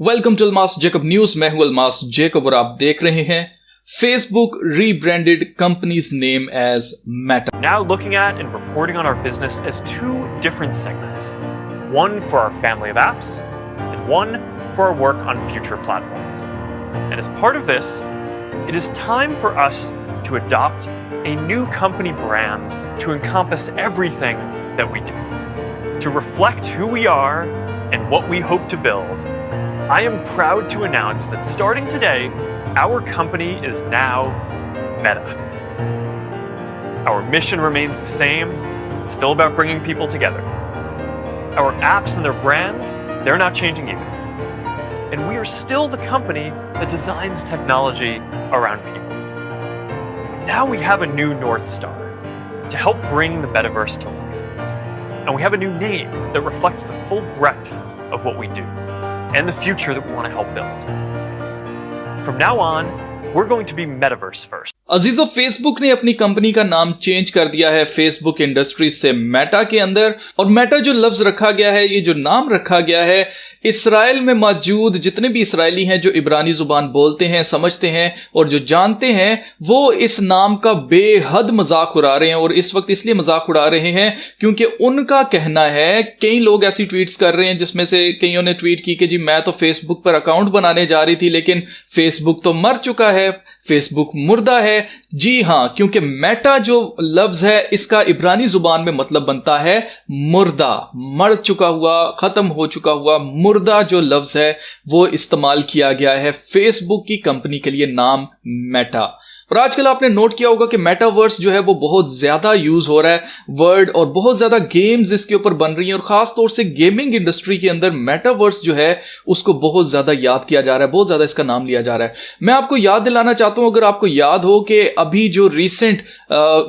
Welcome to Almas Jacob news. मैं हूं Almas Jacob और आप देख रहे हैं Facebook rebranded company's name as Meta. Now looking at and reporting on our business as two different segments. One for our family of apps and one for our work on future platforms. And as part of this, it is time for us to adopt a new company brand to encompass everything that we do. To reflect who we are and what we hope to build, I am proud to announce that starting today, our company is now Meta. Our mission remains the same. It's still about bringing people together. Our apps and their brands, they're not changing either. And we are still the company that designs technology around people. But now we have a new North Star to help bring the metaverse to life. And we have a new name that reflects the full breadth of what we do and the future that we want to help build. From now on, we're going to be Metaverse first. अजीजों, Facebook ने अपनी company का नाम change कर दिया है Facebook industries से Meta के अंदर। और मेटा जो लफ्ज रखा गया है, ये जो नाम रखा गया है, इसराइल में मौजूद जितने भी इसराइली हैं जो इब्रानी जुबान बोलते हैं, समझते हैं और जो जानते हैं, वो इस नाम का बेहद मजाक उड़ा रहे हैं। और इस वक्त इसलिए मजाक उड़ा रहे हैं क्योंकि उनका कहना है, कई लोग ऐसी ट्वीट्स कर रहे हैं जिसमें से कईयों ने ट्वीट की कि जी मैं तो फेसबुक पर अकाउंट बनाने जा रही थी लेकिन फेसबुक तो मर चुका है, फेसबुक मुर्दा है। जी हां, क्योंकि मेटा जो लफ्ज है इसका इब्रानी जुबान में मतलब बनता है मुर्दा, मर चुका हुआ, खत्म हो चुका हुआ। मुर्दा जो लफ्ज है वो इस्तेमाल किया गया है फेसबुक की कंपनी के लिए नाम मेटा। और आजकल आपने नोट किया होगा कि मेटावर्स जो है वो बहुत ज्यादा यूज हो रहा है वर्ड, और बहुत ज्यादा गेम्स इसके ऊपर बन रही हैं और खास तौर से गेमिंग इंडस्ट्री के अंदर मेटावर्स जो है उसको बहुत ज्यादा याद किया जा रहा है, बहुत ज्यादा इसका नाम लिया जा रहा है। मैं आपको याद दिलाना चाहता हूं, अगर आपको याद हो कि अभी जो रिसेंट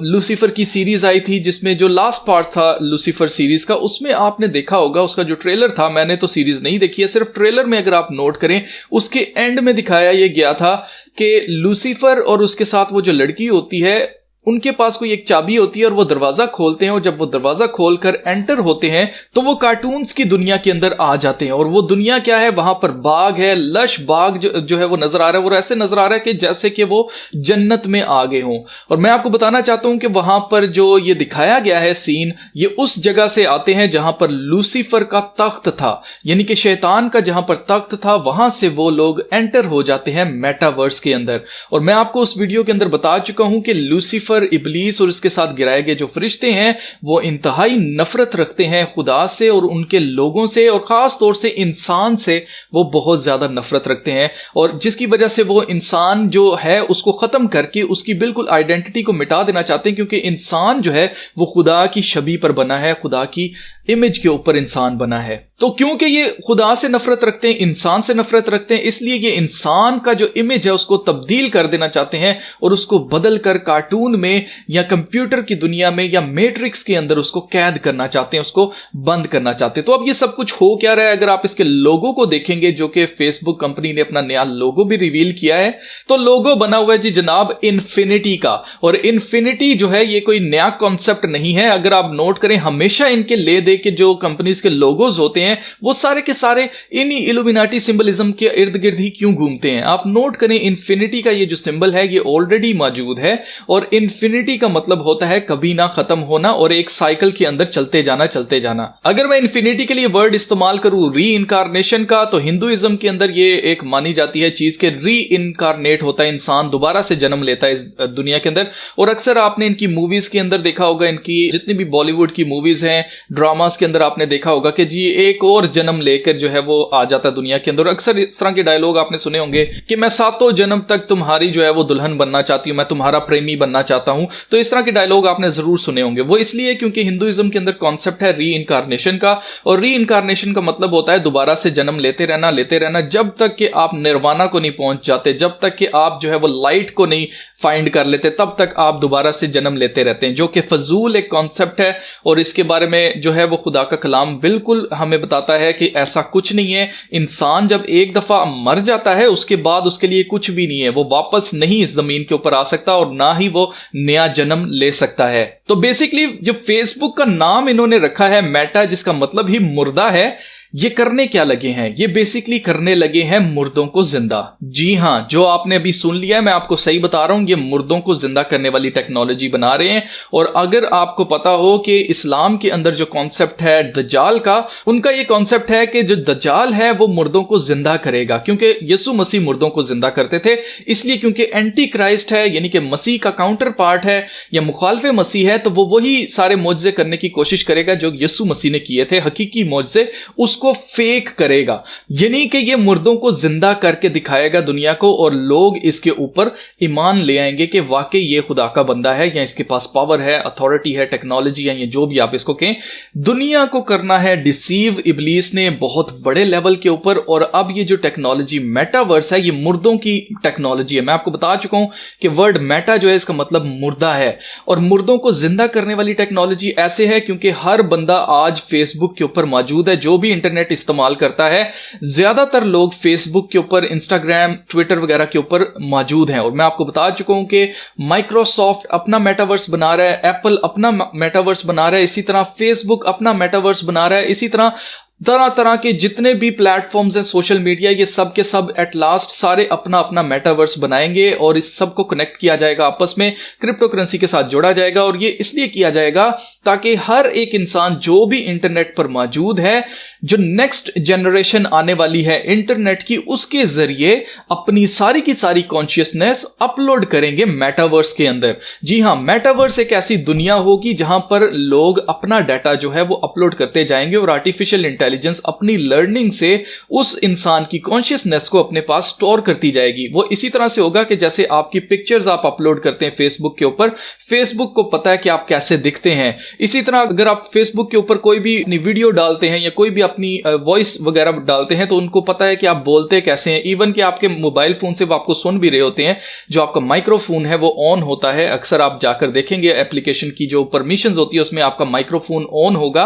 लूसीफर की सीरीज आई थी, जिसमें जो लास्ट पार्ट था लूसीफर सीरीज का, उसमें आपने देखा होगा उसका जो ट्रेलर था, मैंने तो सीरीज नहीं देखी है, सिर्फ ट्रेलर में अगर आप नोट करें उसके एंड में दिखाया यह गया था कि लूसीफर और उसके साथ वो जो लड़की होती है उनके पास कोई एक चाबी होती है और वो दरवाजा खोलते हैं, और जब वो दरवाजा खोलकर एंटर होते हैं तो वो कार्टून्स की दुनिया के अंदर आ जाते हैं। और वो दुनिया क्या है, वहां पर बाग है, लश बाग जो है वो नजर आ रहा है, वो ऐसे नजर आ रहा है कि जैसे कि वो जन्नत में आ गए हों। और मैं आपको बताना चाहता हूं कि वहां पर जो ये दिखाया गया है सीन, ये उस जगह से आते हैं जहां पर लूसीफर का तख्त था, यानी कि शैतान का जहां पर तख्त था, वहां से वो लोग एंटर हो जाते हैं मेटावर्स के अंदर। और मैं आपको उस वीडियो के अंदर बता चुका हूं कि लूसीफर, इब्लीस और इसके साथ गिराए गए जो फरिश्ते हैं वो इंतहाई नफरत रखते हैं खुदा से और उनके लोगों से, और खास तौर से इंसान से वो बहुत ज्यादा नफरत रखते हैं। और जिसकी वजह से वो इंसान जो है उसको खत्म करके उसकी बिल्कुल आइडेंटिटी को मिटा देना चाहते हैं, क्योंकि इंसान जो है वो खुदा की छवि पर बना है, खुदा की इमेज के ऊपर इंसान बना है। तो क्योंकि ये खुदा से नफरत रखते हैं, इंसान से नफरत रखते हैं, इसलिए ये इंसान का जो इमेज है उसको तब्दील कर देना चाहते हैं और उसको बदल कर कार्टून में या कंप्यूटर की दुनिया में या मैट्रिक्स के अंदर उसको कैद करना चाहते हैं, उसको बंद करना चाहते हैं। तो अब ये सब कुछ हो क्या रहा है, अगर आप इसके लोगो को देखेंगे, जो कि फेसबुक कंपनी ने अपना नया लोगो भी रिवील किया है, तो लोगो बना हुआ है जी जनाब इन्फिनिटी का। और इन्फिनिटी जो है ये कोई नया कॉन्सेप्ट नहीं है। अगर आप नोट करें, हमेशा इनके ले दे के जो कंपनीज के लोगोज होते हैं वो सारे के सारे इन्हीं इल्यूमिनाटी सिंबलिज्म के इर्द गिर्द ही क्यों घूमते हैं। आप नोट करें, इन्फिनिटी का ये जो सिंबल है ये ऑलरेडी मौजूद है, और इन्फिनिटी का मतलब होता है कभी ना खत्म होना और एक साइकिल के अंदर चलते जाना चलते जाना। अगर मैं इन्फिनिटी के लिए वर्ड इस्तेमाल करूं री इनकारनेशन का, तो हिंदुइज्म के अंदर ये एक मानी जाती है चीज के री इनकारनेट होता है, इंसान दोबारा से जन्म लेता है इस दुनिया के अंदर। और अक्सर आपने इनकी मूवीज के अंदर देखा होगा, इनकी जितनी भी बॉलीवुड की मूवीज हैं, ड्रामास के अंदर आपने देखा होगा कि जी एक और जन्म लेकर जो है वो आ जाता है दुनिया के अंदर। अक्सर इस तरह के डायलॉग आपने सुने होंगे कि मैं सातों जन्म तक तुम्हारी जो है वो दुल्हन बनना चाहती हूं, मैं तुम्हारा प्रेमी बनना चाहता हूं। तो इस तरह के डायलॉग आपने जरूर सुने होंगे। वो इसलिए क्योंकि हिंदुइज्म के अंदर कॉन्सेप्ट है री इनकारनेशन का, और री इनकारनेशन का मतलब होता है दोबारा से जन्म लेते रहना, जब तक कि आप निर्वाणा को नहीं पहुंच जाते, जब तक कि आप जो है वो लाइट को नहीं फाइंड कर लेते, तब तक आप दोबारा से जन्म लेते रहते हैं, जो कि फजूल एक कॉन्सेप्ट है। और इसके बारे में जो है वो खुदा का कलाम बिल्कुल हमें बताता है कि ऐसा कुछ नहीं है। इंसान जब एक दफा मर जाता है उसके बाद उसके लिए कुछ भी नहीं है, वो वापस नहीं इस जमीन के ऊपर आ सकता और ना ही वो नया जन्म ले सकता है। तो बेसिकली जब फेसबुक का नाम इन्होंने रखा है मेटा, जिसका मतलब ही मुर्दा है, ये करने क्या लगे हैं? ये बेसिकली करने लगे हैं मुर्दों को जिंदा। जी हां, जो आपने अभी सुन लिया है, मैं आपको सही बता रहा हूं, ये मुर्दों को जिंदा करने वाली टेक्नोलॉजी बना रहे हैं। और अगर आपको पता हो कि इस्लाम के अंदर जो कॉन्सेप्ट है दज्जाल का, उनका ये कॉन्सेप्ट है कि जो दज्जाल है वो मुर्दों को जिंदा करेगा, क्योंकि यीशु मसीह मुर्दों को जिंदा करते थे। इसलिए क्योंकि एंटी क्राइस्ट है, यानी कि मसीह का काउंटर पार्ट है या मुखालफे मसीह है, तो वो वही सारे मौजज़े करने की कोशिश करेगा जो यीशु मसीह ने किए थे, हकीकी मौजज़े, उसको फेक करेगा। यानी कि ये मुर्दों को जिंदा करके दिखाएगा दुनिया को, और लोग इसके ऊपर ईमान ले आएंगे कि वाकई ये खुदा का बंदा है, या इसके पास पावर है, अथॉरिटी है, टेक्नोलॉजी है, या जो भी आप इसको कहें। दुनिया को करना है डिसीव इब्लीस ने बहुत बड़े लेवल के ऊपर। और अब ये जो टेक्नोलॉजी मेटावर्स है, ये मुर्दों की टेक्नोलॉजी है। मैं आपको बता चुका हूं कि वर्ड मेटा जो है इसका मतलब मुर्दा है, और मुर्दों को जिंदा करने वाली टेक्नोलॉजी ऐसे है क्योंकि हर बंदा आज फेसबुक के ऊपर मौजूद है। जो भी इंटरनेट इस्तेमाल करता है, ज्यादातर लोग फेसबुक के ऊपर, इंस्टाग्राम, ट्विटर वगैरह के ऊपर मौजूद हैं। और मैं आपको बता चुका हूं कि माइक्रोसॉफ्ट अपना मेटावर्स बना रहा है, एप्पल अपना मेटावर्स बना रहा है, इसी तरह फेसबुक अपना मेटावर्स बना रहा है, इसी तरह तरह तरह के जितने भी प्लेटफॉर्म्स हैं सोशल मीडिया, ये सब के सब एट लास्ट सारे अपना अपना मेटावर्स बनाएंगे, और इस सब को कनेक्ट किया जाएगा, आपस में क्रिप्टो करेंसी के साथ जोड़ा जाएगा। और ये इसलिए किया जाएगा ताकि हर एक इंसान जो भी इंटरनेट पर मौजूद है, जो नेक्स्ट जनरेशन आने वाली है इंटरनेट की, उसके जरिए अपनी सारी की सारी कॉन्शियसनेस अपलोड करेंगे मेटावर्स के अंदर। जी हां, मेटावर्स एक ऐसी दुनिया होगी जहां पर लोग अपना डाटा जो है वो अपलोड करते जाएंगे, और आर्टिफिशियल इंटेलिजेंस अपनी लर्निंग से उस इंसान की कॉन्शियसनेस को अपने पास स्टोर करती जाएगी। वो इसी तरह से होगा कि जैसे आपकी पिक्चर्स आप अपलोड करते हैं फेसबुक के ऊपर, फेसबुक को पता है कि आप कैसे दिखते हैं। इसी तरह अगर आप फेसबुक के ऊपर कोई भी वीडियो डालते हैं या कोई भी अपनी वॉइस वगैरह डालते हैं, तो उनको पता है कि आप बोलते कैसे हैं। इवन कि आपके मोबाइल फोन से वो आपको सुन भी रहे होते हैं, जो आपका माइक्रोफोन है वो ऑन होता है। अक्सर आप जाकर देखेंगे एप्लीकेशन की जो परमिशंस होती है उसमें आपका माइक्रोफोन ऑन होगा।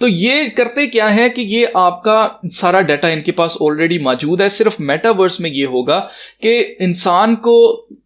तो ये करते क्या है कि ये आपका सारा डाटा इनके पास ऑलरेडी मौजूद है। सिर्फ मेटावर्स में ये होगा कि इंसान को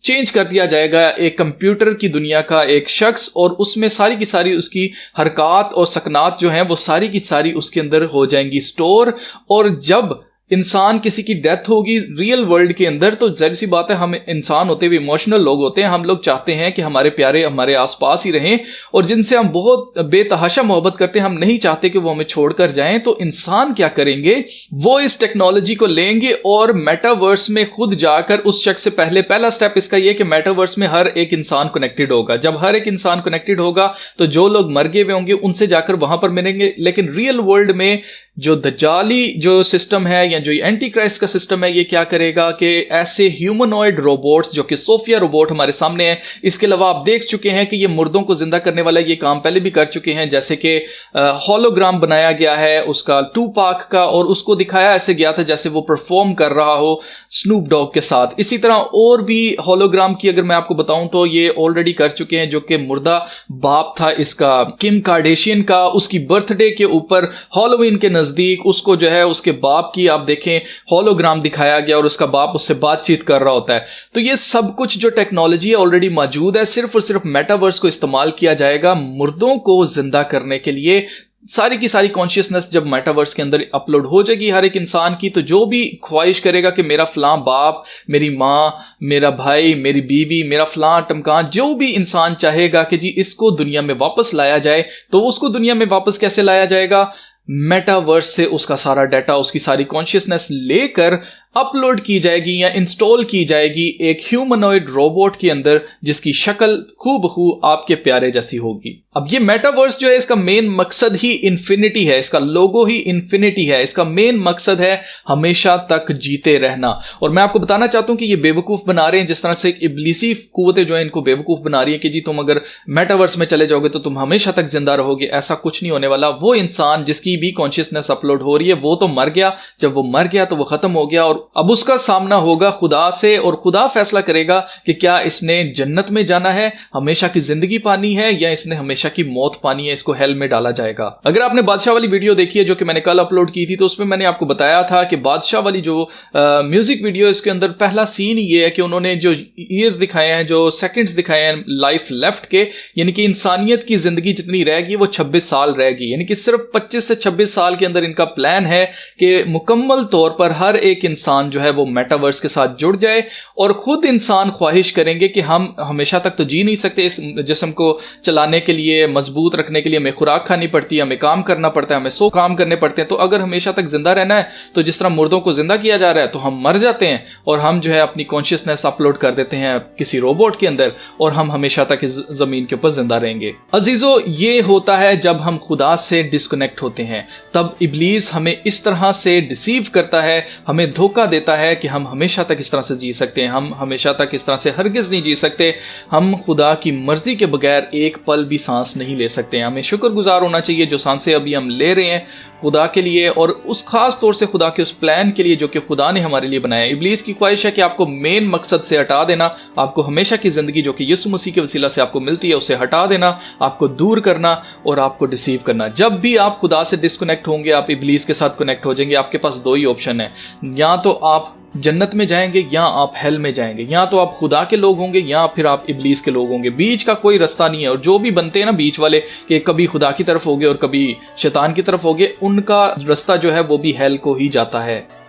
चेंज कर दिया जाएगा एक कंप्यूटर की दुनिया का एक शख्स, और उसमें सारी की सारी उसकी हरकत और सकनात जो हैं वो सारी की सारी उसके अंदर हो जाएंगी स्टोर। और जब इंसान किसी की डेथ होगी रियल वर्ल्ड के अंदर, तो जाहिर सी बात है, हम इंसान होते हुए इमोशनल लोग होते हैं, हम लोग चाहते हैं कि हमारे प्यारे हमारे आसपास ही रहें, और जिनसे हम बहुत बेतहाशा मोहब्बत करते हैं, हम नहीं चाहते कि वो हमें छोड़कर जाएं। तो इंसान क्या करेंगे, वो इस टेक्नोलॉजी को लेंगे और मेटावर्स में खुद जाकर उस शख्स से पहला स्टेप इसका यह कि मेटावर्स में हर एक इंसान कनेक्टेड होगा। जब हर एक इंसान कनेक्टेड होगा तो जो लोग मर गए हुए होंगे उनसे जाकर वहां पर मिलेंगे। लेकिन रियल वर्ल्ड में जो दज्जाली जो सिस्टम है या जो एंटी क्राइस्ट का सिस्टम है, ये क्या करेगा कि ऐसे ह्यूमनॉइड रोबोट्स जो कि सोफिया रोबोट हमारे सामने है, इसके अलावा आप देख चुके हैं कि ये मुर्दों को जिंदा करने वाला ये काम पहले भी कर चुके हैं। जैसे कि होलोग्राम बनाया गया है उसका टूपाक का, और उसको दिखाया ऐसे गया था जैसे वो परफॉर्म कर रहा हो स्नूप डॉग के साथ। इसी तरह और भी होलोग्राम की अगर मैं आपको बताऊं तो ये ऑलरेडी कर चुके हैं, जो कि मुर्दा बाप था इसका किम कार्डेशियन का, उसकी बर्थडे के ऊपर हॉलोवीन के नजदीक उसको जो है उसके बाप की आप देखें होलोग्राम दिखाया गया, और उसका बाप उससे बातचीत कर रहा होता है। तो ये सब कुछ जो टेक्नोलॉजी है ऑलरेडी मौजूद है, सिर्फ और सिर्फ मेटावर्स को इस्तेमाल किया जाएगा मुर्दों को जिंदा करने के लिए। सारी की सारी कॉन्शियसनेस जब मेटावर्स के अंदर अपलोड हो जाएगी हर एक इंसान की, तो जो भी ख्वाहिश करेगा कि मेरा फलां बाप, मेरी माँ, मेरा भाई, मेरी बीवी, मेरा फलां टमकान, जो भी इंसान चाहेगा कि जी इसको दुनिया में वापस लाया जाए, तो उसको दुनिया में वापस कैसे लाया जाएगा? मेटावर्स से उसका सारा डाटा, उसकी सारी कॉन्शियसनेस लेकर अपलोड की जाएगी या इंस्टॉल की जाएगी एक ह्यूमनॉइड रोबोट के अंदर, जिसकी शक्ल खूबहू आपके प्यारे जैसी होगी। अब ये मेटावर्स जो है इसका मेन मकसद ही इन्फिनिटी है, इसका लोगो ही इन्फिनिटी है, इसका मेन मकसद है हमेशा तक जीते रहना। और मैं आपको बताना चाहता हूं कि ये बेवकूफ बना रहे हैं, जिस तरह से इब्लीसी कुव्वतें जो है इनको बेवकूफ बना रही है कि जी तुम अगर मेटावर्स में चले जाओगे तो तुम हमेशा तक जिंदा रहोगे। ऐसा कुछ नहीं होने वाला। वो इंसान जिसकी भी कॉन्शियसनेस अपलोड हो रही है वो तो मर गया, जब वो मर गया तो वो खत्म हो गया, और अब उसका सामना होगा खुदा से, और खुदा फैसला करेगा कि क्या इसने जन्नत में जाना है, हमेशा की जिंदगी पानी है, या इसने हमेशा की मौत पानी है, इसको हेल में डाला जाएगा। अगर आपने बादशाह वाली वीडियो देखी है जो कि मैंने कल अपलोड की थी, तो उसमें मैंने आपको बताया था कि बादशाह वाली जो म्यूजिक वीडियो, इसके अंदर पहला सीन ये है कि उन्होंने जो ईयर्स दिखाए हैं, जो सेकंड्स दिखाए हैं लाइफ लेफ्ट के, यानी कि इंसानियत की जिंदगी जितनी रहेगी वो 26 साल रहेगी, यानी कि सिर्फ 25 से 26 साल के अंदर इनका प्लान है कि मुकम्मल तौर पर हर एक इंसान जो है वो मेटावर्स के साथ जुड़ जाए, और खुद इंसान ख्वाहिश करेंगे कि हम हमेशा तक तो जी नहीं सकते, इस जिस्म को चलाने के लिए, मजबूत रखने के लिए हमें खुराक खानी पड़ती है, हमें काम करना पड़ता है, हमें 100 काम करने पड़ते हैं। तो अगर हमेशा तक जिंदा रहना है तो जिस तरह मुर्दों को जिंदा किया जा रहा है, तो हम मर जाते हैं और हम जो है अपनी कॉन्शियसनेस अपलोड कर देते हैं किसी रोबोट के अंदर, और हम हमेशा तक इस जमीन के ऊपर जिंदा रहेंगे। अजीजों, ये होता है जब हम खुदा से डिस्कनेक्ट होते हैं, तब इब्लीस हमें इस तरह से डिसीव करता है, हमें धोखा देता है कि हम हमेशा तक इस तरह से जी सकते हैं, हम हमेशा तक इस तरह से हरगिज नहीं जी सकते, हम खुदा की मर्जी के बगैर एक पल भी सांस नहीं ले सकते हैं। हमें शुक्रगुजार होना चाहिए जो सांसें अभी हम ले रहे हैं खुदा के लिए, और उस खास तौर से खुदा के उस प्लान के लिए जो कि खुदा ने हमारे लिए बनाया। इब्लीस की ख्वाहिश है कि आपको मेन मकसद से हटा देना, आपको हमेशा की जिंदगी जो कि यीशु मसीह के वसीला से आपको मिलती है उसे हटा देना, आपको दूर करना और आपको डिसीव करना। जब भी आप खुदा से डिस्कनेक्ट होंगे, आप इब्लीस के साथ कनेक्ट हो जाएंगे। आपके पास दो ही ऑप्शन है, या तो आप जन्नत में जाएंगे या आप हेल में जाएंगे, या तो आप खुदा के लोग होंगे या फिर आप इब्लीस के लोग होंगे। बीच का कोई रास्ता नहीं है। और जो भी बनते हैं ना बीच वाले, कि कभी खुदा की तरफ होगे और कभी शैतान की तरफ होगे, उनका रास्ता जो है वो भी हेल को ही जाता है।